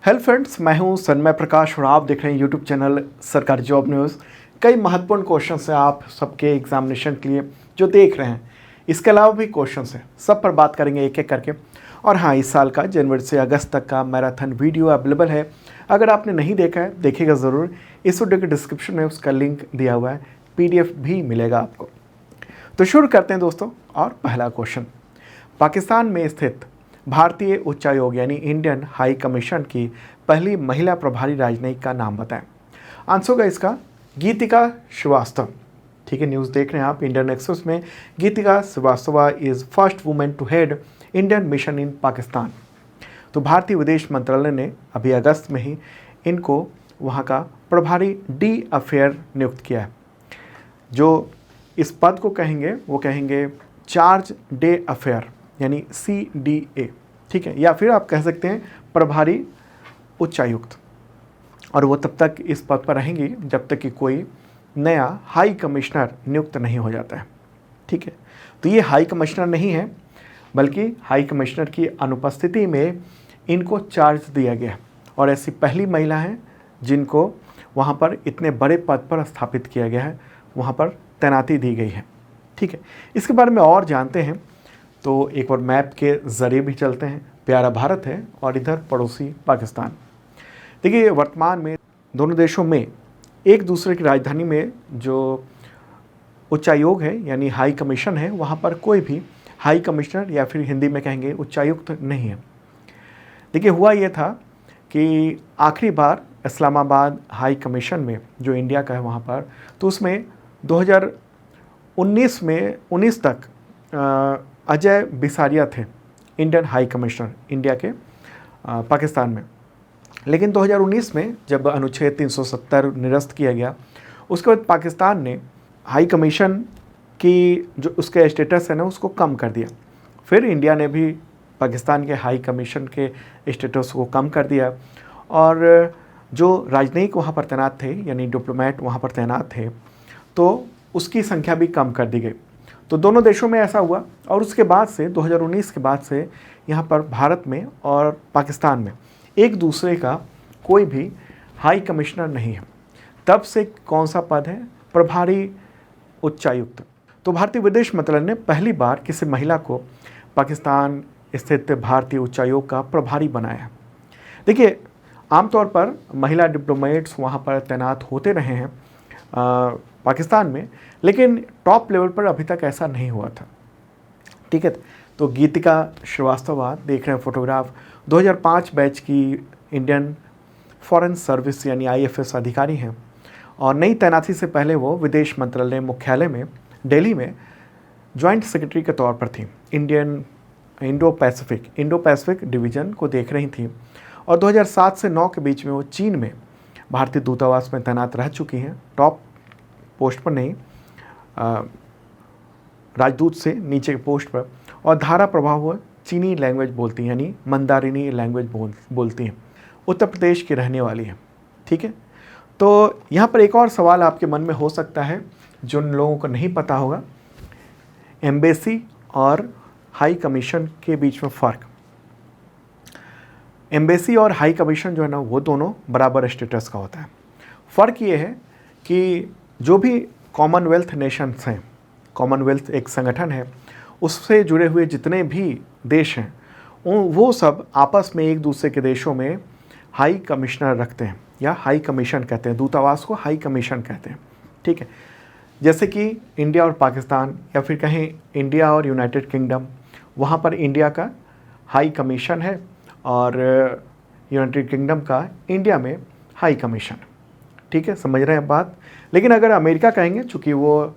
Hello friends, मैं हूं सन्मय प्रकाश और आप देख रहे हैं यूट्यूब चैनल सरकारी जॉब न्यूज़। कई महत्वपूर्ण क्वेश्चन हैं आप सबके एग्जामिनेशन के लिए जो देख रहे हैं। इसके अलावा भी क्वेश्चन हैं, सब पर बात करेंगे एक एक करके। और हाँ, इस साल का जनवरी से अगस्त तक का मैराथन वीडियो अवेलेबल है। अगर आपने नहीं देखा है देखिएगा ज़रूर। इस वीडियो के डिस्क्रिप्शन में उसका लिंक दिया हुआ है, PDF भी मिलेगा आपको। तो शुरू करते हैं दोस्तों। और पहला क्वेश्चन, पाकिस्तान में स्थित भारतीय उच्चायोग यानी इंडियन हाई कमीशन की पहली महिला प्रभारी राजनयिक का नाम बताएं। आंसर होगा इसका गीतिका श्रीवास्तव। ठीक है, न्यूज़ देख रहे हैं आप इंडियन एक्सप्रेस में। Geetika Shrivastava is first women to head Indian mission in Pakistan. तो भारतीय विदेश मंत्रालय ने अभी अगस्त में ही इनको वहाँ का प्रभारी डी अफेयर नियुक्त किया है। जो इस पद को कहेंगे वो कहेंगे चार्ज डे अफेयर यानी CDA। ठीक है, या फिर आप कह सकते हैं प्रभारी उच्चायुक्त। और वो तब तक इस पद पर रहेंगी जब तक कि कोई नया हाई कमिश्नर नियुक्त नहीं हो जाता है। ठीक है, तो ये हाई कमिश्नर नहीं है, बल्कि हाई कमिश्नर की अनुपस्थिति में इनको चार्ज दिया गया है। और ऐसी पहली महिला हैं जिनको वहाँ पर इतने बड़े पद पर स्थापित किया गया है, वहाँ पर तैनाती दी गई है। ठीक है, इसके बारे में और जानते हैं तो एक बार मैप के ज़रिए भी चलते हैं। प्यारा भारत है और इधर पड़ोसी पाकिस्तान। देखिए, वर्तमान में दोनों देशों में एक दूसरे की राजधानी में जो उच्चायोग है यानी हाई कमीशन है, वहाँ पर कोई भी हाई कमिश्नर या फिर हिंदी में कहेंगे उच्चायुक्त नहीं है। देखिए, हुआ ये था कि आखिरी बार इस्लामाबाद हाई कमीशन में जो इंडिया का है वहाँ पर, तो उसमें 2019 तक अजय बिसारिया थे इंडियन हाई कमिश्नर इंडिया के पाकिस्तान में। लेकिन 2019 में जब अनुच्छेद 370 निरस्त किया गया, उसके बाद पाकिस्तान ने हाई कमीशन की जो उसके स्टेटस है ना उसको कम कर दिया। फिर इंडिया ने भी पाकिस्तान के हाई कमीशन के स्टेटस को कम कर दिया और जो राजनयिक वहाँ पर तैनात थे यानी डिप्लोमेट वहाँ पर तैनात थे, तो उसकी संख्या भी कम कर दी गई। तो दोनों देशों में ऐसा हुआ और उसके बाद से 2019 के बाद से यहाँ पर भारत में और पाकिस्तान में एक दूसरे का कोई भी हाई कमिश्नर नहीं है। तब से कौन सा पद है? प्रभारी उच्चायुक्त। तो भारतीय विदेश मंत्रालय ने पहली बार किसी महिला को पाकिस्तान स्थित भारतीय उच्चायोग का प्रभारी बनाया। देखिए, आमतौर पर महिला डिप्लोमेट्स वहाँ पर तैनात होते रहे हैं पाकिस्तान में, लेकिन टॉप लेवल पर अभी तक ऐसा नहीं हुआ था। ठीक है, तो गीतिका श्रीवास्तव देख रहे हैं फोटोग्राफ, 2005 बैच की इंडियन फॉरेन सर्विस यानी IFS अधिकारी हैं और नई तैनाती से पहले वो विदेश मंत्रालय मुख्यालय में दिल्ली में जॉइंट सेक्रेटरी के तौर पर थी। इंडो पैसिफिक डिवीज़न को देख रही थी और 2007 से 9 के बीच में वो चीन में भारतीय दूतावास में तैनात रह चुकी हैं। टॉप पोस्ट पर नहीं, राजदूत से नीचे के पोस्ट पर, और धारा प्रभाव हुआ चीनी लैंग्वेज बोलती हैं यानी मंदारिनी लैंग्वेज बोलती हैं। उत्तर प्रदेश की रहने वाली है। ठीक है, तो यहाँ पर एक और सवाल आपके मन में हो सकता है जो उन लोगों को नहीं पता होगा, एम्बेसी और हाई कमीशन के बीच में फ़र्क। एम्बेसी और हाई कमीशन जो है ना वो दोनों बराबर स्टेटस का होता है। फ़र्क ये है कि जो भी कॉमनवेल्थ नेशंस हैं, कॉमनवेल्थ एक संगठन है, उससे जुड़े हुए जितने भी देश हैं वो सब आपस में एक दूसरे के देशों में हाई कमिश्नर रखते हैं या हाई कमीशन कहते हैं। दूतावास को हाई कमीशन कहते हैं। ठीक है, जैसे कि इंडिया और पाकिस्तान या फिर कहें इंडिया और यूनाइटेड किंगडम, वहाँ पर इंडिया का हाई कमीशन है और यूनाइटेड किंगडम का इंडिया में हाई कमीशन। ठीक है, समझ रहे हैं बात। लेकिन अगर अमेरिका कहेंगे, चूँकि वो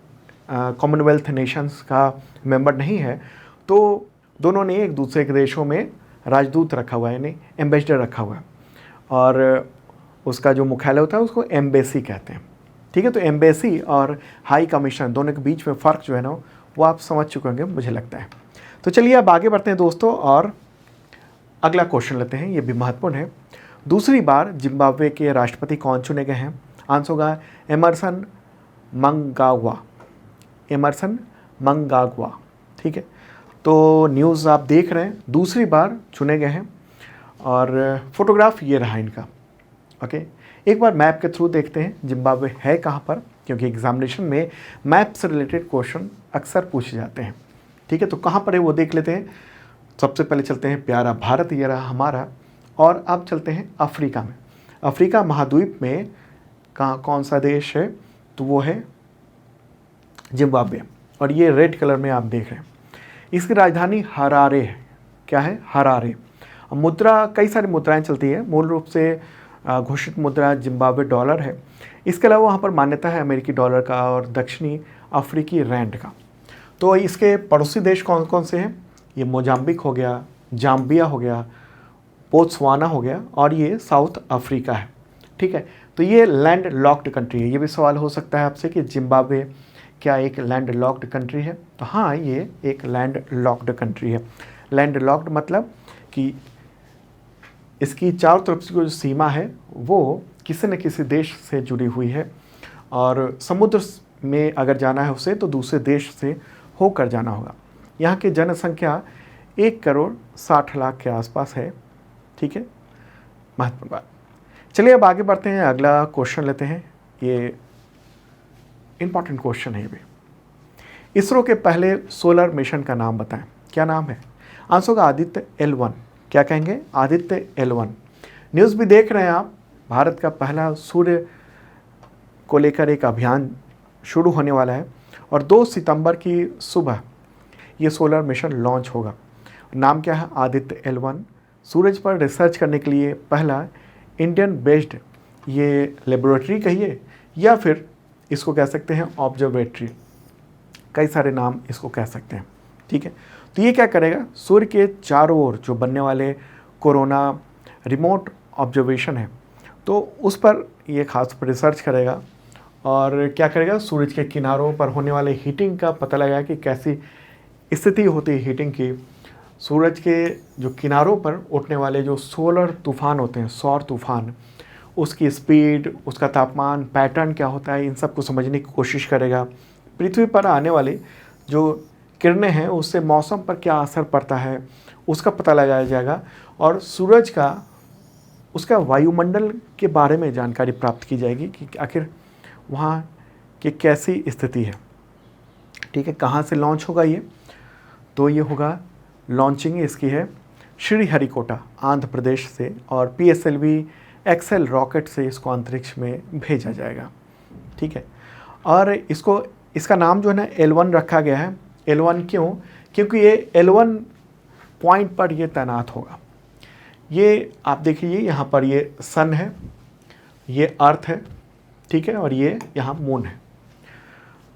कॉमनवेल्थ नेशंस का मेंबर नहीं है, तो दोनों ने एक दूसरे के देशों में राजदूत रखा हुआ है यानी एम्बेसडर रखा हुआ है और उसका जो मुख्यालय होता है उसको एम्बेसी कहते हैं। ठीक है, तो एम्बेसी और हाई कमीशन दोनों के बीच में फ़र्क जो है ना वो आप समझ चुके होंगे मुझे लगता है। तो चलिए अब आगे बढ़ते हैं दोस्तों और अगला क्वेश्चन लेते हैं, ये भी महत्वपूर्ण है। दूसरी बार जिम्बाब्वे के राष्ट्रपति कौन चुने गए हैं? आंसर होगा एमरसन मंगाग्वा। ठीक है, तो न्यूज़ आप देख रहे हैं, दूसरी बार चुने गए हैं और फोटोग्राफ ये रहा इनका। ओके, एक बार मैप के थ्रू देखते हैं जिम्बाब्वे है कहाँ पर, क्योंकि एग्जामिनेशन में मैप से रिलेटेड क्वेश्चन अक्सर पूछे जाते हैं। ठीक है, तो कहाँ पर है वो देख लेते हैं। सबसे पहले चलते हैं प्यारा भारत, ये रहा हमारा, और अब चलते हैं अफ्रीका में। अफ्रीका महाद्वीप में कहाँ कौन सा देश है, तो वो है जिम्बाब्वे, और ये रेड कलर में आप देख रहे हैं। इसकी राजधानी हरारे है। क्या है? हरारे। मुद्रा, कई सारी मुद्राएं चलती है, मूल रूप से घोषित मुद्रा जिम्बाब्वे डॉलर है। इसके अलावा वहाँ पर मान्यता है अमेरिकी डॉलर का और दक्षिणी अफ्रीकी रैंड का। तो इसके पड़ोसी देश कौन कौन से हैं? ये मोजाम्बिक हो गया, जाम्बिया हो गया, बोत्सवाना हो गया, और ये साउथ अफ्रीका है। ठीक है, तो ये लैंड लॉक्ड कंट्री है। ये भी सवाल हो सकता है आपसे कि जिम्बाब्वे क्या एक लैंड लॉक्ड कंट्री है? तो हाँ, ये एक लैंड लॉक्ड कंट्री है। लैंड लॉक्ड मतलब कि इसकी चारों तरफ से जो सीमा है वो किसी न किसी देश से जुड़ी हुई है, और समुद्र में अगर जाना है उसे तो दूसरे देश से होकर जाना होगा। यहाँ की जनसंख्या 1,60,00,000 के आसपास है। ठीक है, महत्वपूर्ण बात। चलिए अब आगे बढ़ते हैं, अगला क्वेश्चन लेते हैं। ये इंपॉर्टेंट क्वेश्चन है ये भी। इसरो के पहले सोलर मिशन का नाम बताएं। क्या नाम है? आंसर होगा आदित्य L1। क्या कहेंगे? आदित्य L1। न्यूज़ भी देख रहे हैं आप, भारत का पहला सूर्य को लेकर एक अभियान शुरू होने वाला है, और 2 सितंबर की सुबह ये सोलर मिशन लॉन्च होगा। नाम क्या है? आदित्य L1। सूरज पर रिसर्च करने के लिए पहला इंडियन बेस्ड ये लेबोरेटरी कहिए या फिर इसको कह सकते हैं ऑब्जर्वेटरी, कई सारे नाम इसको कह सकते हैं। ठीक है, तो ये क्या करेगा? सूर्य के चारों ओर जो बनने वाले कोरोना रिमोट ऑब्जर्वेशन है, तो उस पर ये खास पर रिसर्च करेगा, और क्या करेगा? सूरज के किनारों पर होने वाले हीटिंग का पता लगाया कि कैसी स्थिति होती है हीटिंग की। सूरज के जो किनारों पर उठने वाले जो सोलर तूफान होते हैं, सौर तूफान, उसकी स्पीड, उसका तापमान, पैटर्न क्या होता है, इन सब को समझने की कोशिश करेगा। पृथ्वी पर आने वाली जो किरणें हैं उससे मौसम पर क्या असर पड़ता है उसका पता लगाया जाएगा, और सूरज का उसका वायुमंडल के बारे में जानकारी प्राप्त की जाएगी कि आखिर वहाँ की कैसी स्थिति है। ठीक है, कहाँ से लॉन्च होगा ये? तो ये होगा, लॉन्चिंग इसकी है श्रीहरिकोटा आंध्र प्रदेश से, और PSLV एक्सेल रॉकेट से इसको अंतरिक्ष में भेजा जाएगा। ठीक है, और इसका नाम जो है ना L1 रखा गया है। L1 क्यों? क्योंकि ये L1 पॉइंट पर ये तैनात होगा। ये आप देखिए, यहाँ पर ये सन है, ये अर्थ है, ठीक है, और ये यहाँ मून है।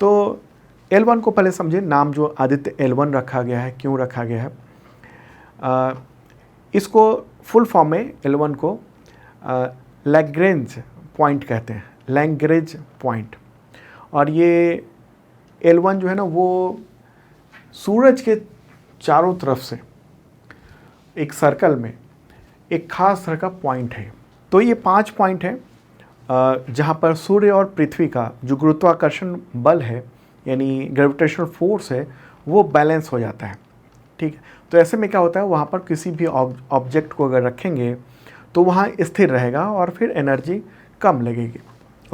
तो L1 को पहले समझे, नाम जो आदित्य L1 रखा गया है, क्यों रखा गया है? इसको फुल फॉर्म में L1 को लैग्रेंज पॉइंट कहते हैं, लैग्रेंज पॉइंट। और ये L1 जो है ना वो सूरज के चारों तरफ से एक सर्कल में एक खास तरह का पॉइंट है। तो ये 5 पॉइंट है जहाँ पर सूर्य और पृथ्वी का जो गुरुत्वाकर्षण बल है, यानी ग्रेविटेशनल फोर्स है, वो बैलेंस हो जाता है। ठीक है, तो ऐसे में क्या होता है, वहाँ पर किसी भी ऑब्जेक्ट को अगर रखेंगे तो वहाँ स्थिर रहेगा और फिर एनर्जी कम लगेगी।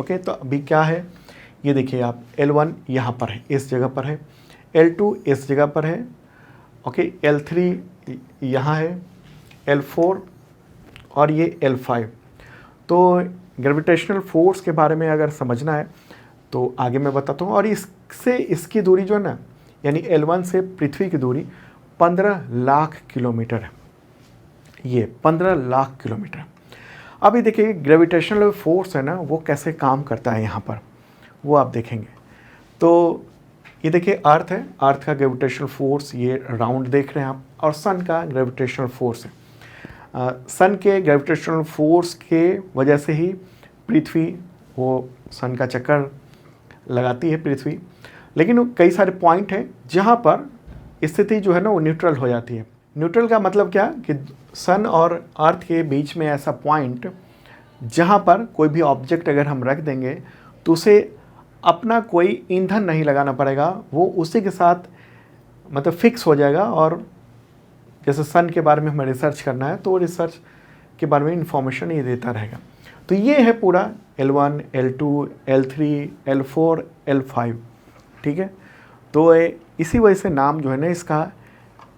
ओके, तो अभी क्या है ये देखिए आप, L1 यहाँ पर है, इस जगह पर है, L2 इस जगह पर है, ओके, L3 यहाँ है, L4 और ये L5। तो ग्रेविटेशनल फोर्स के बारे में अगर समझना है तो आगे मैं बताता हूँ। और इससे इसकी दूरी जो है ना, यानी L1 से पृथ्वी की दूरी 15 लाख किलोमीटर है। ये 15 लाख किलोमीटर। अभी देखिए ग्रेविटेशनल फोर्स है ना, वो कैसे काम करता है यहाँ पर, वो आप देखेंगे। तो ये देखिए अर्थ है, अर्थ का ग्रेविटेशनल फोर्स ये राउंड देख रहे हैं आप, और सन का ग्रेविटेशनल फोर्स है। सन के ग्रेविटेशनल फोर्स के वजह से ही पृथ्वी, वो सन का चक्कर लगाती है पृथ्वी। लेकिन कई सारे पॉइंट हैं जहाँ पर स्थिति जो है ना वो न्यूट्रल हो जाती है। न्यूट्रल का मतलब क्या कि सन और अर्थ के बीच में ऐसा पॉइंट जहाँ पर कोई भी ऑब्जेक्ट अगर हम रख देंगे तो उसे अपना कोई ईंधन नहीं लगाना पड़ेगा, वो उसी के साथ मतलब फिक्स हो जाएगा। और जैसे सन के बारे में हमें रिसर्च करना है तो वो रिसर्च के बारे में इंफॉर्मेशन ये देता रहेगा। तो ये है पूरा L1, L2, L3, L4, L5, ठीक है। तो इसी वजह से नाम जो है ना इसका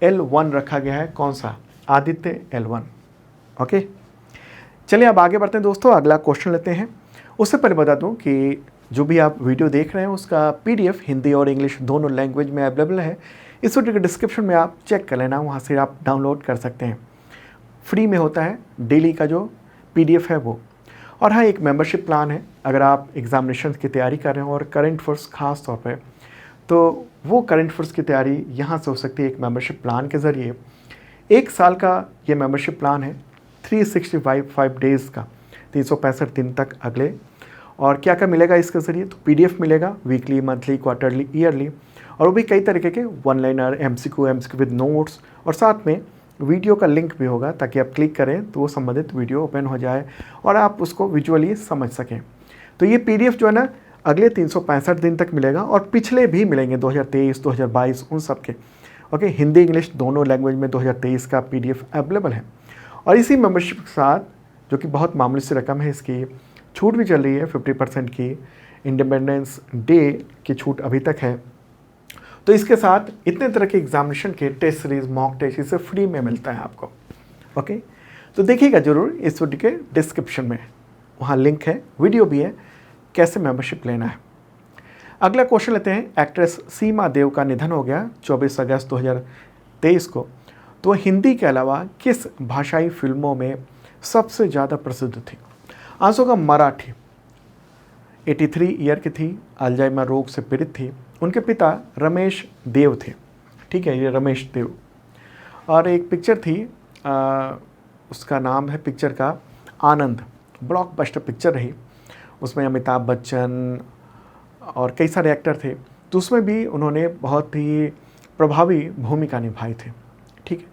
L1 रखा गया है। कौन सा? आदित्य L1। ओके, चलिए अब आगे बढ़ते हैं दोस्तों, अगला क्वेश्चन लेते हैं। उससे पहले बता दूं कि जो भी आप वीडियो देख रहे हैं उसका PDF हिंदी और इंग्लिश दोनों लैंग्वेज में अवेलेबल है। इस वीडियो के डिस्क्रिप्शन में आप चेक कर लेना, वहाँ से आप डाउनलोड कर सकते हैं। फ्री में होता है डेली का जो PDF है वो। और हाँ, एक मेंबरशिप प्लान है। अगर आप एग्जामिनेशन की तैयारी कर रहे हैं और करंट अफेयर्स खास तौर पे, तो वो करंट अफेयर्स की तैयारी यहाँ से हो सकती है एक मेंबरशिप प्लान के ज़रिए। 1 साल का ये मेंबरशिप प्लान है, 365 डेज़ का, 365 दिन तक अगले। और क्या क्या मिलेगा इसके ज़रिए? तो PDF मिलेगा वीकली, मंथली, क्वार्टरली, ईयरली, और वो भी कई तरीके के 1 लाइनर, MCQ विद नोट्स, और साथ में वीडियो का लिंक भी होगा ताकि आप क्लिक करें तो वो संबंधित वीडियो ओपन हो जाए और आप उसको विजुअली समझ सकें। तो ये PDF जो है ना अगले 365 दिन तक मिलेगा, और पिछले भी मिलेंगे 2023, 2022 उन सब के। ओके, हिंदी इंग्लिश दोनों लैंग्वेज में 2023 का PDF अवेलेबल है। और इसी मेंबरशिप के साथ, जो कि बहुत मामूली सी रकम है, इसकी छूट भी चल रही है 50% की। इंडिपेंडेंस डे की छूट अभी तक है। तो इसके साथ इतने तरह के एग्जामिनेशन के टेस्ट सीरीज, मॉक टेस्ट, इसे फ्री में मिलता है आपको। ओके, तो देखिएगा जरूर इस वीडियो के डिस्क्रिप्शन में, वहाँ लिंक है, वीडियो भी है, कैसे मेंबरशिप लेना है। अगला क्वेश्चन लेते हैं। एक्ट्रेस सीमा देव का निधन हो गया 24 अगस्त 2023 को। तो हिंदी के अलावा किस भाषाई फिल्मों में सबसे ज़्यादा प्रसिद्ध थी? आंसर होगा मराठी। 83 ईयर की थी, अल्जाइमर रोग से पीड़ित थी। उनके पिता रमेश देव थे, ठीक है, ये रमेश देव। और एक पिक्चर थी, उसका नाम है पिक्चर का आनंद, ब्लॉकबस्टर पिक्चर रही। उसमें अमिताभ बच्चन और कई सारे एक्टर थे, तो उसमें भी उन्होंने बहुत ही प्रभावी भूमिका निभाई थी, ठीक है।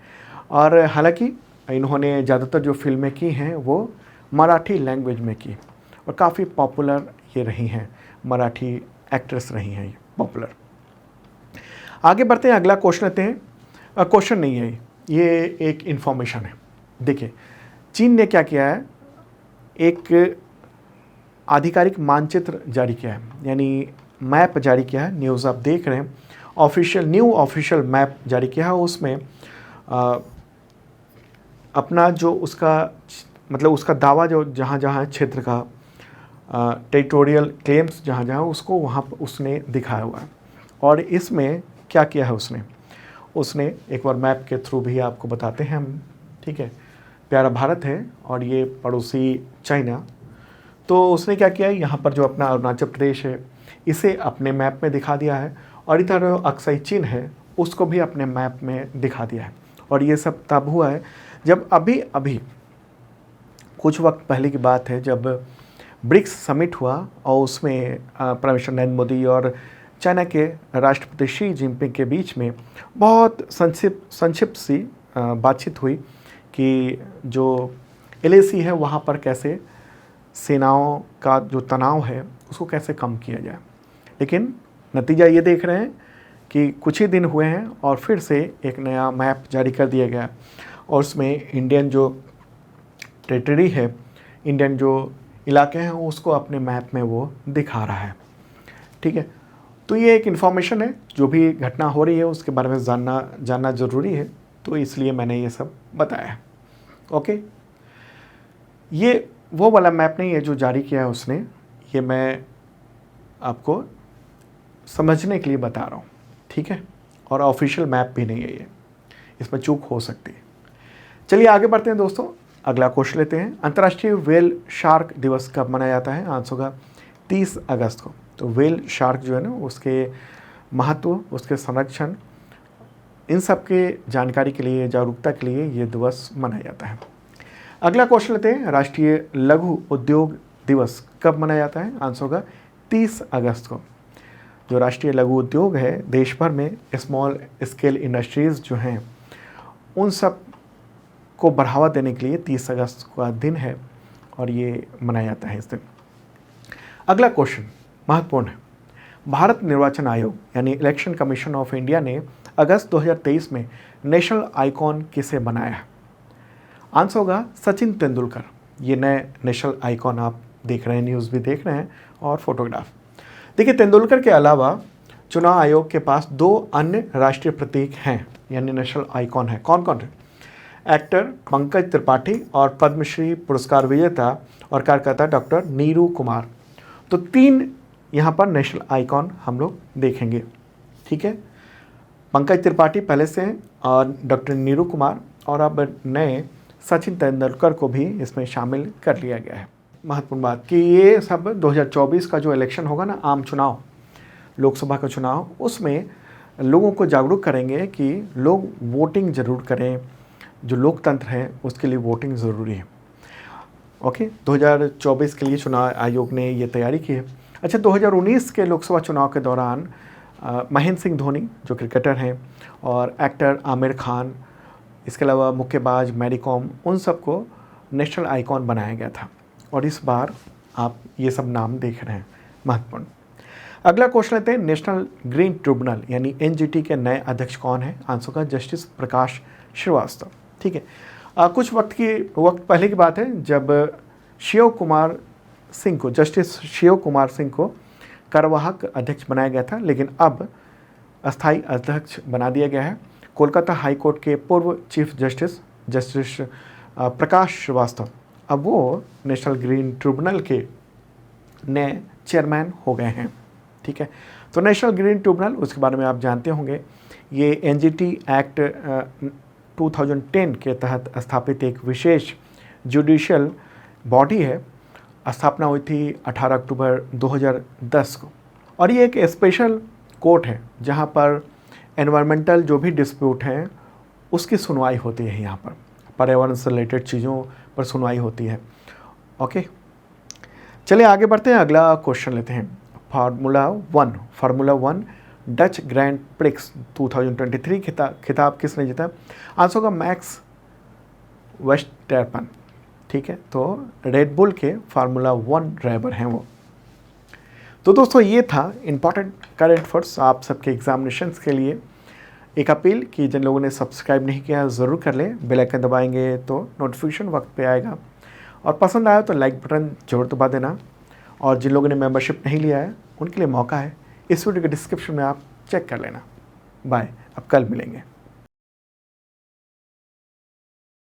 और हालांकि इन्होंने ज़्यादातर जो फिल्में की हैं वो मराठी लैंग्वेज में की, और काफ़ी पॉपुलर ये रही हैं, मराठी एक्ट्रेस रही हैं ये पॉपुलर। आगे बढ़ते हैं, अगला क्वेश्चन लेते हैं। क्वेश्चन नहीं है ये, एक इन्फॉर्मेशन है। देखिए, चीन ने क्या किया है, एक आधिकारिक मानचित्र जारी किया है, यानी मैप जारी किया है। न्यूज़ आप देख रहे हैं, ऑफिशियल मैप जारी किया है। उसमें अपना जो उसका मतलब उसका दावा जो जहाँ जहाँ क्षेत्र का टेरिटोरियल क्लेम्स जहाँ जहाँ उसको वहाँ पर उसने दिखाया हुआ है। और इसमें क्या किया है उसने एक बार मैप के थ्रू भी आपको बताते हैं हम, ठीक है। प्यारा भारत है और ये पड़ोसी चाइना। तो उसने क्या किया है, यहाँ पर जो अपना अरुणाचल प्रदेश है इसे अपने मैप में दिखा दिया है, और इधर अक्साई चीन है उसको भी अपने मैप में दिखा दिया है। और ये सब तब हुआ है जब अभी कुछ वक्त पहले की बात है, जब ब्रिक्स समिट हुआ और उसमें प्राइम मिनिस्टर नरेंद्र मोदी और चाइना के राष्ट्रपति शी जिनपिंग के बीच में बहुत संक्षिप्त सी बातचीत हुई कि जो LAC है वहाँ पर कैसे सेनाओं का जो तनाव है उसको कैसे कम किया जाए। लेकिन नतीजा ये देख रहे हैं कि कुछ ही दिन हुए हैं और फिर से एक नया मैप जारी कर दिया गया, और उसमें इंडियन जो टेरिटरी है, इंडियन जो इलाके हैं उसको अपने मैप में वो दिखा रहा है, ठीक है। तो ये एक इन्फॉर्मेशन है, जो भी घटना हो रही है उसके बारे में जानना ज़रूरी है, तो इसलिए मैंने ये सब बताया है। ओके, ये वो वाला मैप नहीं है जो जारी किया है उसने, ये मैं आपको समझने के लिए बता रहा हूँ, ठीक है। और ऑफिशियल मैप भी नहीं है ये, इसमें चूक हो सकती है। चलिए आगे बढ़ते हैं दोस्तों, अगला क्वेश्चन लेते हैं। अंतर्राष्ट्रीय व्हेल शार्क दिवस कब मनाया जाता है? आंसर होगा 30 अगस्त को। तो व्हेल शार्क जो है ना उसके महत्व, उसके संरक्षण, इन सब के जानकारी के लिए, जागरूकता के लिए ये दिवस मनाया जाता है। अगला क्वेश्चन लेते हैं। राष्ट्रीय लघु उद्योग दिवस कब मनाया जाता है? आंसर होगा 30 अगस्त को। जो राष्ट्रीय लघु उद्योग है, देश भर में स्मॉल स्केल इंडस्ट्रीज़ जो हैं उन सब को बढ़ावा देने के लिए 30 अगस्त का दिन है और ये मनाया जाता है इस दिन। अगला क्वेश्चन महत्वपूर्ण है। भारत निर्वाचन आयोग यानी इलेक्शन कमीशन ऑफ इंडिया ने अगस्त 2023 में नेशनल आइकॉन किसे बनाया है? आंसर होगा सचिन तेंदुलकर। ये नए नेशनल आइकॉन आप देख रहे हैं, न्यूज़ भी देख रहे हैं और फोटोग्राफ। देखिए, तेंदुलकर के अलावा चुनाव आयोग के पास 2 अन्य राष्ट्रीय प्रतीक हैं, यानी नेशनल आइकॉन है। कौन कौन है? एक्टर पंकज त्रिपाठी और पद्मश्री पुरस्कार विजेता और कार्यकर्ता डॉक्टर नीरू कुमार। तो 3 यहाँ पर नेशनल आइकॉन हम लोग देखेंगे, ठीक है। पंकज त्रिपाठी पहले से हैं और डॉक्टर नीरू कुमार, और अब नए सचिन तेंदुलकर को भी इसमें शामिल कर लिया गया है। महत्वपूर्ण बात कि ये सब 2024 का जो इलेक्शन होगा ना, आम चुनाव, लोकसभा का चुनाव, उसमें लोगों को जागरूक करेंगे कि लोग वोटिंग ज़रूर करें। जो लोकतंत्र है उसके लिए वोटिंग ज़रूरी है। ओके, 2024 के लिए चुनाव आयोग ने ये तैयारी की है। अच्छा, 2019 के लोकसभा चुनाव के दौरान महेंद्र सिंह धोनी जो क्रिकेटर हैं और एक्टर आमिर खान, इसके अलावा मुक्केबाज मैरी कॉम, उन सबको नेशनल आइकॉन बनाया गया था। और इस बार आप ये सब नाम देख रहे हैं, महत्वपूर्ण। अगला क्वेश्चन लेते हैं, नेशनल ग्रीन ट्रिब्यूनल यानी एनजीटी के नए अध्यक्ष कौन है? आंसर का जस्टिस प्रकाश श्रीवास्तव, ठीक है। कुछ वक्त पहले की बात है जब शिव कुमार सिंह को, जस्टिस शिव कुमार सिंह को कार्यवाहक अध्यक्ष बनाया गया था, लेकिन अब अस्थायी अध्यक्ष बना दिया गया है। कोलकाता हाई कोर्ट के पूर्व चीफ जस्टिस प्रकाश श्रीवास्तव अब वो नेशनल ग्रीन ट्रिब्यूनल के नए चेयरमैन हो गए हैं, ठीक है। तो नेशनल ग्रीन ट्रिब्यूनल, उसके बारे में आप जानते होंगे, ये एनजीटी एक्ट 2010 के तहत स्थापित एक विशेष जुडिशियल बॉडी है। स्थापना हुई थी 18 अक्टूबर 2010 को, और ये एक स्पेशल कोर्ट है जहां पर एनवायरमेंटल जो भी डिस्प्यूट हैं उसकी सुनवाई होती है। यहाँ पर पर्यावरण से रिलेटेड चीज़ों पर सुनवाई होती है। ओके, चलिए आगे बढ़ते हैं, अगला क्वेश्चन लेते हैं। फार्मूला 1 डच ग्रैंड प्रिक्स 2023 खिताब किसने जीता? आंसर होगा मैक्स वर्स्टैपेन, ठीक है। तो रेड बुल के फार्मूला 1 ड्राइवर हैं वो। तो दोस्तों, ये था इंपॉर्टेंट करंट अफेयर्स आप सबके एग्जामिनेशंस के लिए। एक अपील कि जिन लोगों ने सब्सक्राइब नहीं किया ज़रूर कर लें, बेल आइकन दबाएंगे तो नोटिफिकेशन वक्त पे आएगा, और पसंद आया तो लाइक बटन जरूर दबा देना। और जिन लोगों ने मेंबरशिप नहीं लिया है उनके लिए मौका है, इस वीडियो के डिस्क्रिप्शन में आप चेक कर लेना। बाय, अब कल मिलेंगे।